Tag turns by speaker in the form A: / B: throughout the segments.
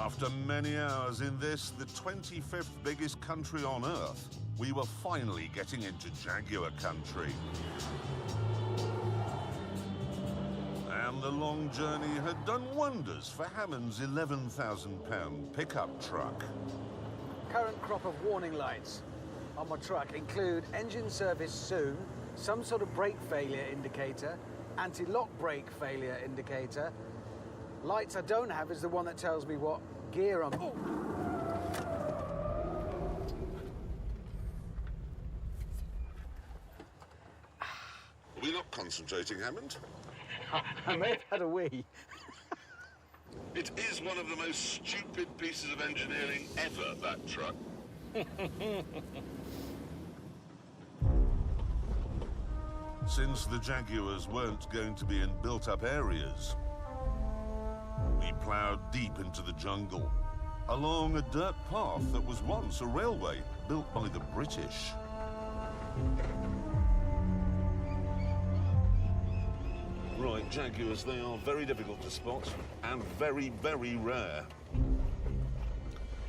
A: After many hours in this, the 25th biggest country on Earth, we were finally getting into Jaguar country. And the long journey had done wonders for Hammond's £11,000 pickup truck.
B: Current crop of warning lights on my truck include engine service soon, some sort of brake failure indicator, anti-lock brake failure indicator. Lights I don't have is the one that tells me what gear I'm... Oh.
A: Are we not concentrating, Hammond?
B: I may have had a wee.
A: It is one of the most stupid pieces of engineering ever, that truck. Since the Jaguars weren't going to be in built-up areas, we ploughed deep into the jungle, along a dirt path that was once a railway built by the British. Right, Jaguars, they are very difficult to spot and very, very rare.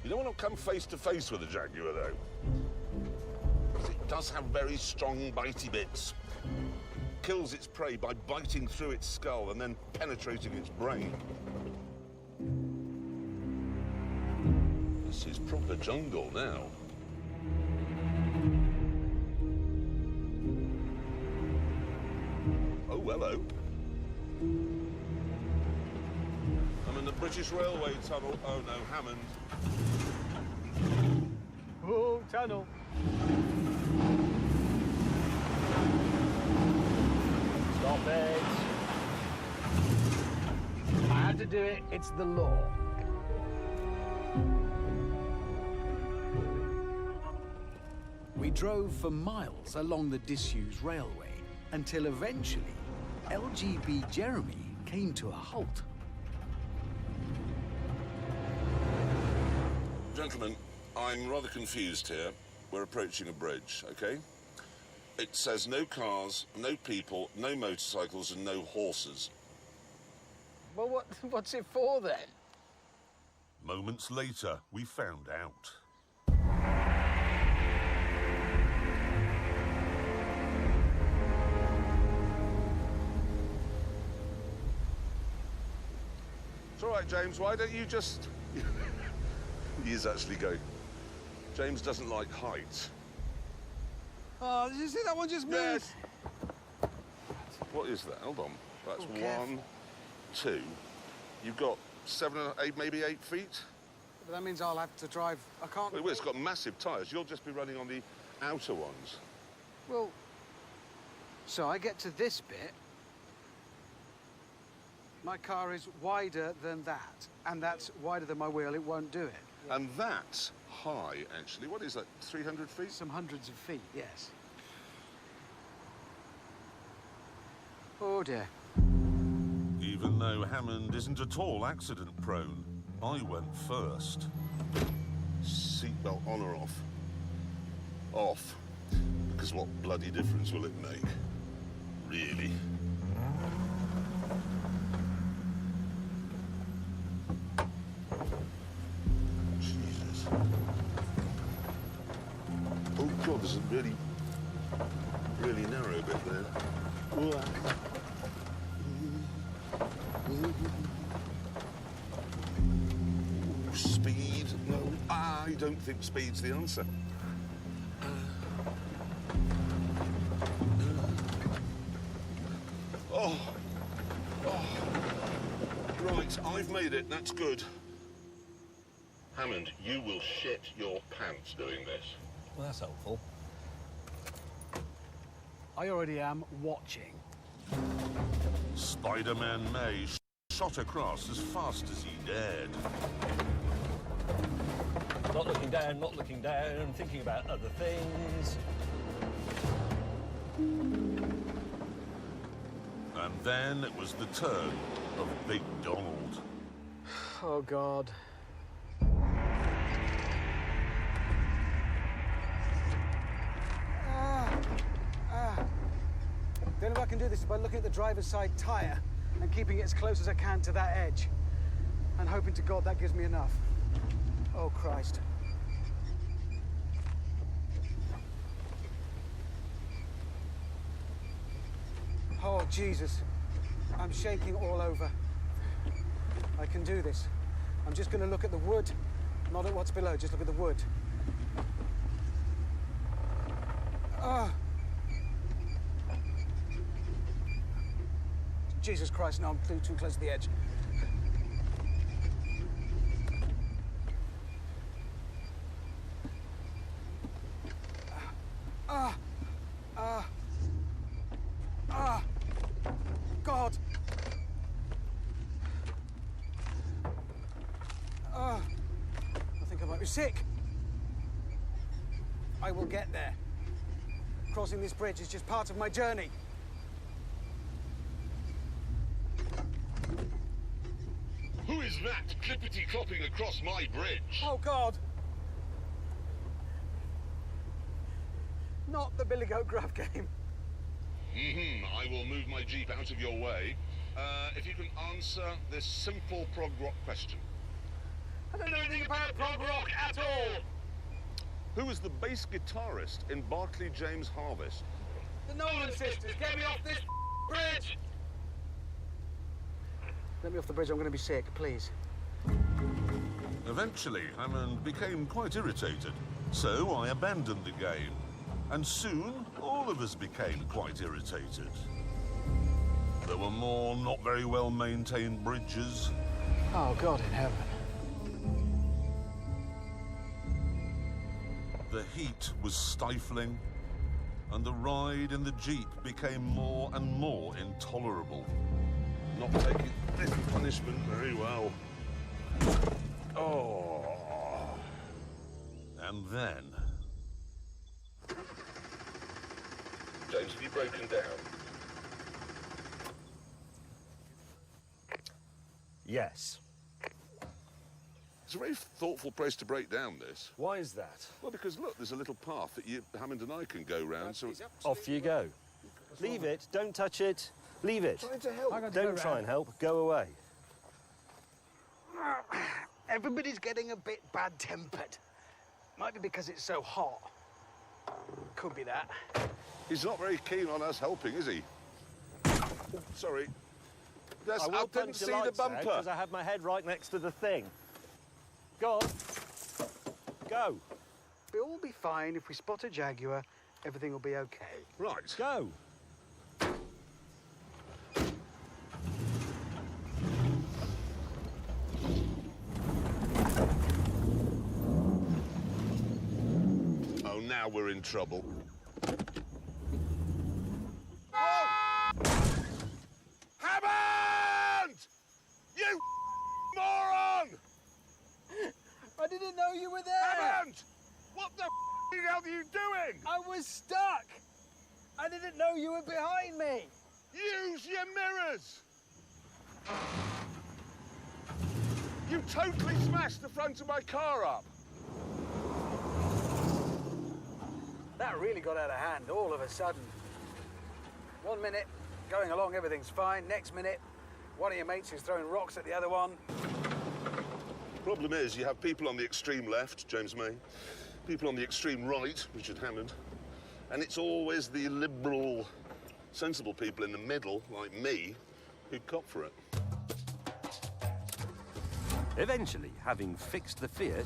A: You don't want to come face to face with a Jaguar, though, because it does have very strong bitey bits. Kills its prey by biting through its skull and then penetrating its brain. This is proper jungle now. Oh, hello. I'm in the British Railway tunnel. Oh no, Hammond.
B: Oh, tunnel. Stop it. I had to do it. It's the law. We drove for miles along the disused railway until eventually LGB Jeremy came to a halt.
A: Gentlemen, I'm rather confused here. We're approaching a bridge, okay? It says no cars, no people, no motorcycles, and no horses.
B: Well, what's it for then?
A: Moments later, we found out. It's all right, James, why don't you just... He is actually going. James doesn't like heights.
B: Oh, did you see that one just moved?
A: Yes. What is that? Hold on. That's one, two. You've got 7 or 8, maybe 8 feet.
B: But that means I'll have to drive. I can't.
A: Well, it's got massive tyres. You'll just be running on the outer ones.
B: Well, so I get to this bit. My car is wider than that, and that's wider than my wheel. It won't do it.
A: And that's high, actually. What is that, 300 feet?
B: Some hundreds of feet, yes. Oh, dear.
A: Even though Hammond isn't at all accident-prone, I went first. Seatbelt on or off? Off. Because what bloody difference will it make? Really? Jesus. Oh, God, there's a really, really narrow bit there. Ooh, speed? No, I don't think speed's the answer. Oh. Right, I've made it. That's good. Hammond, you will shit your pants doing this.
C: Well, that's helpful.
B: I already am watching.
A: Spider-Man May shot across as fast as he dared.
C: Not looking down, thinking about other things.
A: And then it was the turn of Big Donald.
B: Oh, God. The only way I can do this is by looking at the driver's side tyre and keeping it as close as I can to that edge. and hoping to God that gives me enough. Oh, Christ. Oh, Jesus. I'm shaking all over. I can do this. I'm just going to look at the wood, not at what's below. Just look at the wood. Ah. Jesus Christ, no, I'm too close to the edge. God. I think I might be sick. I will get there. Crossing this bridge is just part of my journey.
A: Who is that clippity-clopping across my bridge?
B: Oh, God. Not the Billy Goat Grub game.
A: I will move my Jeep out of your way. If you can answer this simple prog rock question.
B: I don't know anything about prog rock at all.
A: Who was the bass guitarist in Barclay James Harvest?
B: The Nolan sisters, get me off this bridge! Let me off the bridge, I'm going to be sick, please.
A: Eventually, Hammond became quite irritated, so I abandoned the game. And soon, all of us became quite irritated. There were more not very well-maintained bridges.
B: Oh, God in heaven.
A: The heat was stifling, and the ride in the Jeep became more and more intolerable. Not taking this punishment very well. Oh. And then... James, have you broken down?
C: Yes.
A: It's a very thoughtful place to break down, this.
C: Why is that?
A: Well, because, look, there's a little path that Hammond and I can go round, so...
C: Off you go. Leave it. Don't touch it. Leave it.
B: Trying to help.
C: Don't try and help. Go away.
B: Everybody's getting a bit bad-tempered. Might be because it's so hot. Could be that.
A: He's not very keen on us helping, is he? Oh, sorry.
C: I will punch your lights out because I have my head right next to the thing. Go on. Go.
B: We'll all be fine. If we spot a Jaguar, everything will be okay.
A: Right.
C: Go.
A: Oh, now we're in trouble. Hammond! You moron!
B: I didn't know you were there!
A: Hammond! What the hell are you doing?
B: I was stuck! I didn't know you were behind me!
A: Use your mirrors! You totally smashed the front of my car up.
B: That really got out of hand all of a sudden. 1 minute, going along, everything's fine. Next minute, one of your mates is throwing rocks at the other one.
A: Problem is, you have people on the extreme left, James May, people on the extreme right, Richard Hammond, and it's always the liberal, sensible people in the middle, like me, who cop for it.
D: Eventually, having fixed the Fiat,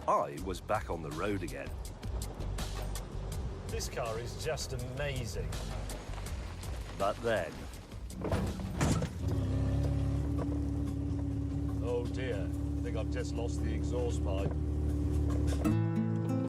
D: I was back on the road again.
C: This car is just amazing.
D: But then...
C: Oh dear, I think I've just lost the exhaust pipe.